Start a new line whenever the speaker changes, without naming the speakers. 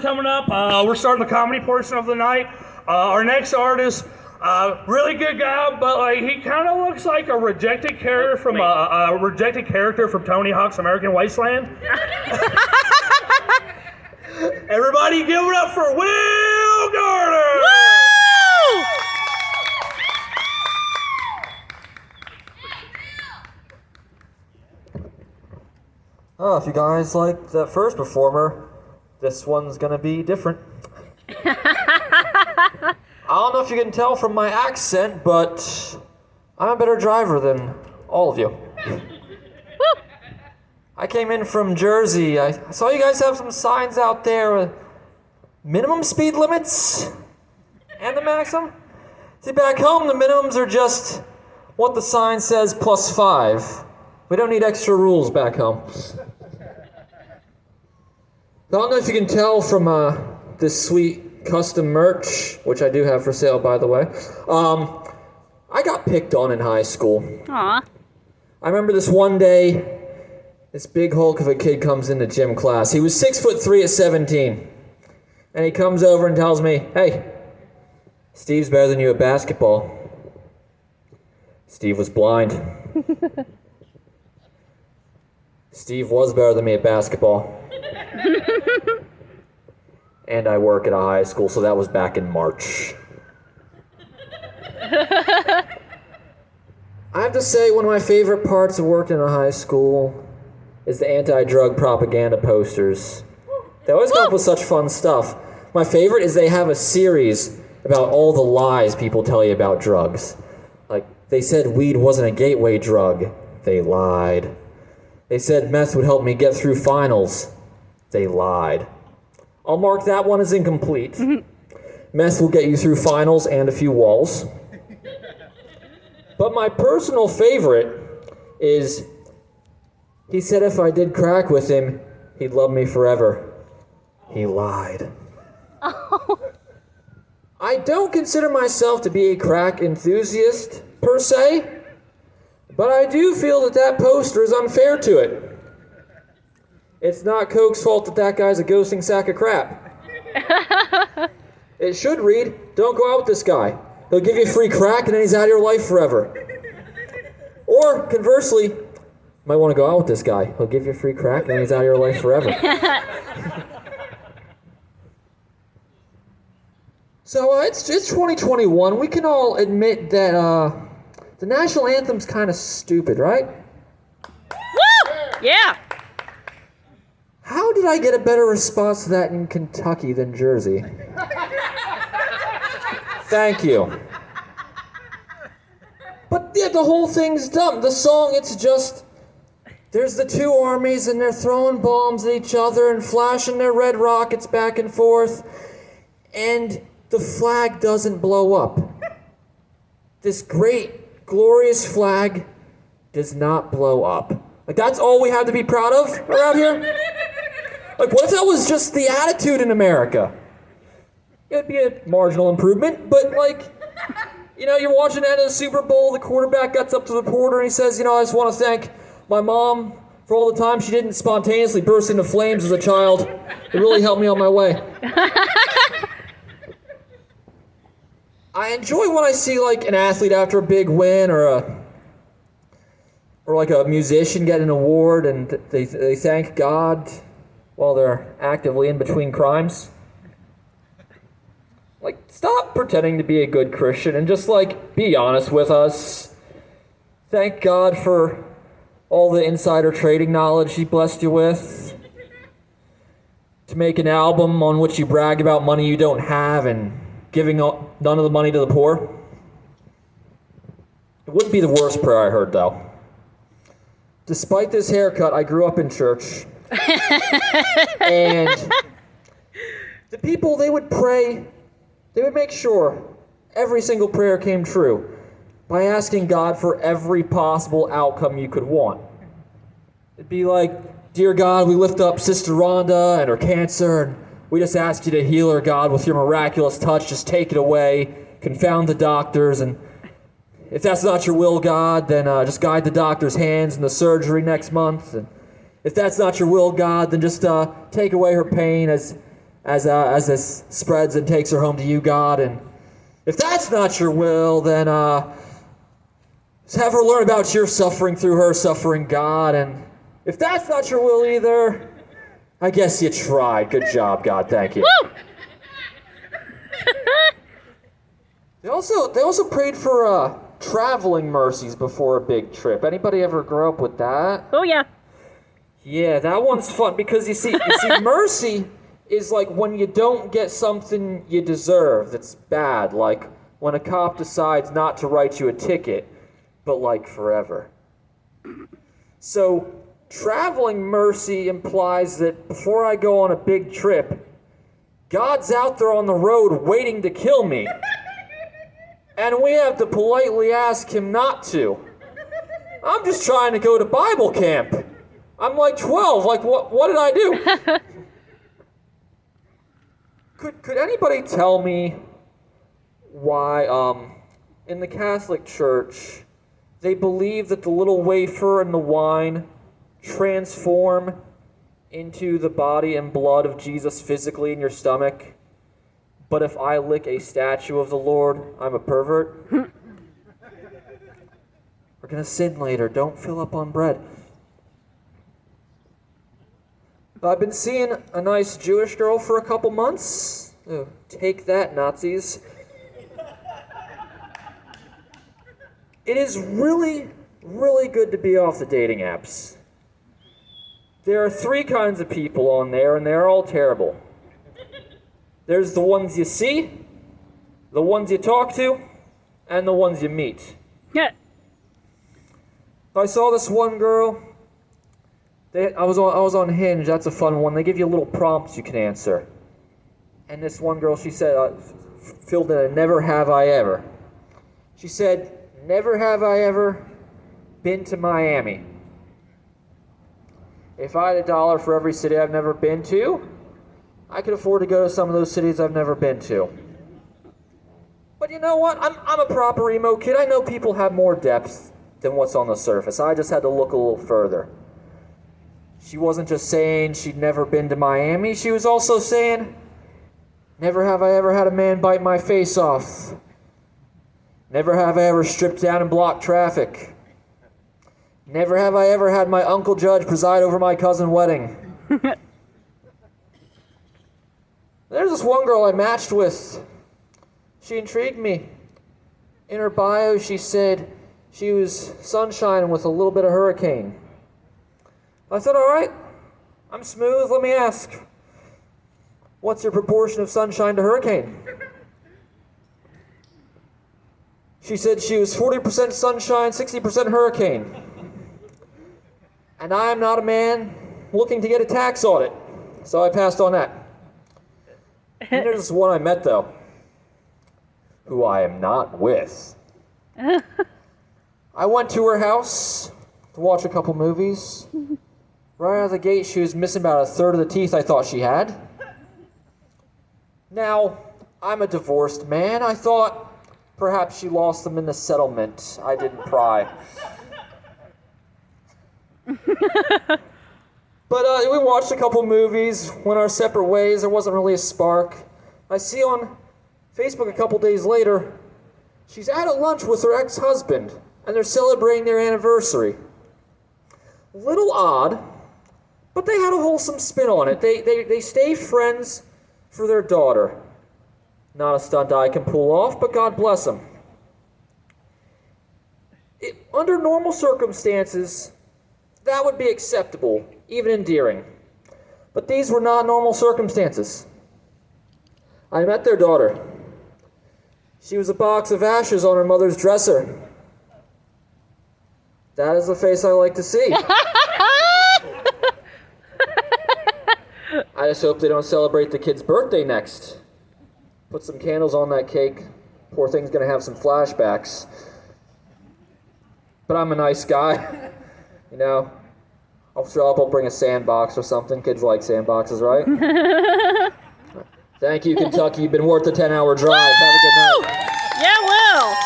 Coming up, we're starting the comedy portion of the night. Our next artist, really good guy, but like he kind of looks like a rejected character from Tony Hawk's American Wasteland. Everybody, give it up for Will Garner.
Woo!
Oh, if you guys liked that first performer, this one's gonna be different. I don't know if you can tell from my accent, but I'm a better driver than all of you. I came in from Jersey. I saw you guys have some signs out there with minimum speed limits and the maximum. See, back home, the minimums are just what the sign says +5. We don't need extra rules back home. I don't know if you can tell from this sweet custom merch, which I do have for sale, by the way. I got picked on in high school.
Aw.
I remember this one day, this big hulk of a kid comes into gym class. He was 6'3" at 17. And he comes over and tells me, "Hey, Steve's better than you at basketball." Steve was blind. Steve was better than me at basketball. And I work at a high school, so that was back in March. I have to say, one of my favorite parts of working in a high school is the anti-drug propaganda posters. They always come up with such fun stuff. My favorite is they have a series about all the lies people tell you about drugs. Like, they said weed wasn't a gateway drug. They lied. They said meth would help me get through finals. They lied. I'll mark that one as incomplete. Meth will get you through finals and a few walls. But my personal favorite is, he said if I did crack with him, he'd love me forever. He lied. I don't consider myself to be a crack enthusiast, per se, but I do feel that that poster is unfair to it. It's not Coke's fault that that guy's a ghosting sack of crap. It should read, "Don't go out with this guy. He'll give you free crack and then he's out of your life forever." Or, conversely, you might want to go out with this guy. He'll give you free crack and then he's out of your life forever. So it's 2021. We can all admit that the national anthem's kind of stupid, right?
Woo! Yeah.
How did I get a better response to that in Kentucky than Jersey? Thank you. But yeah, the whole thing's dumb. The song, it's just, there's the two armies and they're throwing bombs at each other and flashing their red rockets back and forth, and the flag doesn't blow up. This great, glorious flag does not blow up. Like, that's all we have to be proud of around here? Like, what if that was just the attitude in America? It'd be a marginal improvement, but like, you know, you're watching the end of the Super Bowl, the quarterback gets up to the reporter and he says, "You know, I just want to thank my mom for all the time she didn't spontaneously burst into flames as a child. It really helped me on my way." I enjoy when I see like an athlete after a big win, or like a musician get an award and they thank God while they're actively in between crimes. Like, stop pretending to be a good Christian and just, like, be honest with us. Thank God for all the insider trading knowledge He blessed you with. To make an album on which you brag about money you don't have and giving none of the money to the poor. It wouldn't be the worst prayer I heard, though. Despite this haircut, I grew up in church. And the people, they would pray. They would make sure every single prayer came true by asking God for every possible outcome you could want. It'd be like, "Dear God, we lift up Sister Rhonda and her cancer, and we just ask you to heal her, God, with your miraculous touch. Just take it away, confound the doctors, and if that's not your will, God, then just guide the doctor's hands in the surgery next month. And if that's not your will, God, then just take away her pain as as this spreads and takes her home to you, God. And if that's not your will, then just have her learn about your suffering through her suffering, God. And if that's not your will either, I guess you tried. Good job, God. Thank you.
Woo!
They also prayed for traveling mercies before a big trip. Anybody ever grow up with that?
Oh, yeah.
Yeah, that one's fun because you see, mercy is like when you don't get something you deserve that's bad, like when a cop decides not to write you a ticket, but like forever. So, traveling mercy implies that before I go on a big trip, God's out there on the road waiting to kill me. And we have to politely ask him not to. I'm just trying to go to Bible camp. I'm like 12. Like, what did I do? Could anybody tell me why, in the Catholic Church, they believe that the little wafer and the wine transform into the body and blood of Jesus physically in your stomach? But if I lick a statue of the Lord, I'm a pervert? We're gonna sin later. Don't fill up on bread. I've been seeing a nice Jewish girl for a couple months. Oh, take that, Nazis. It is really, really good to be off the dating apps. There are 3 kinds of people on there, and they're all terrible. There's the ones you see, the ones you talk to, and the ones you meet.
Yeah.
I saw this one girl. I was on Hinge. That's a fun one. They give you little prompts you can answer. And this one girl, she said, filled in a never have I ever. She said, never have I ever been to Miami. If I had $1 for every city I've never been to, I could afford to go to some of those cities I've never been to. But you know what? I'm a proper emo kid. I know people have more depth than what's on the surface. I just had to look a little further. She wasn't just saying she'd never been to Miami. She was also saying, never have I ever had a man bite my face off. Never have I ever stripped down and blocked traffic. Never have I ever had my uncle judge preside over my cousin's wedding. There's this one girl I matched with. She intrigued me. In her bio, she said she was sunshine with a little bit of hurricane. I said, all right, I'm smooth. Let me ask, what's your proportion of sunshine to hurricane? She said she was 40% sunshine, 60% hurricane. And I am not a man looking to get a tax audit, so I passed on that. And there's this one I met, though, who I am not with. I went to her house to watch a couple movies. Right out of the gate, she was missing about 1/3 of the teeth I thought she had. Now, I'm a divorced man. I thought perhaps she lost them in the settlement. I didn't pry. But we watched a couple movies, went our separate ways. There wasn't really a spark. I see on Facebook a couple days later, she's at a lunch with her ex-husband, and they're celebrating their anniversary. Little odd, but they had a wholesome spin on it. They stay friends for their daughter. Not a stunt I can pull off, but God bless them. Under normal circumstances, that would be acceptable, even endearing. But these were not normal circumstances. I met their daughter. She was a box of ashes on her mother's dresser. That is the face I like to see. I just hope they don't celebrate the kid's birthday next. Put some candles on that cake. Poor thing's gonna have some flashbacks. But I'm a nice guy. You know, I'll show up, I'll bring a sandbox or something. Kids like sandboxes, right? Thank you, Kentucky. You've been worth the 10-hour drive. Have a good night.
Yeah, well.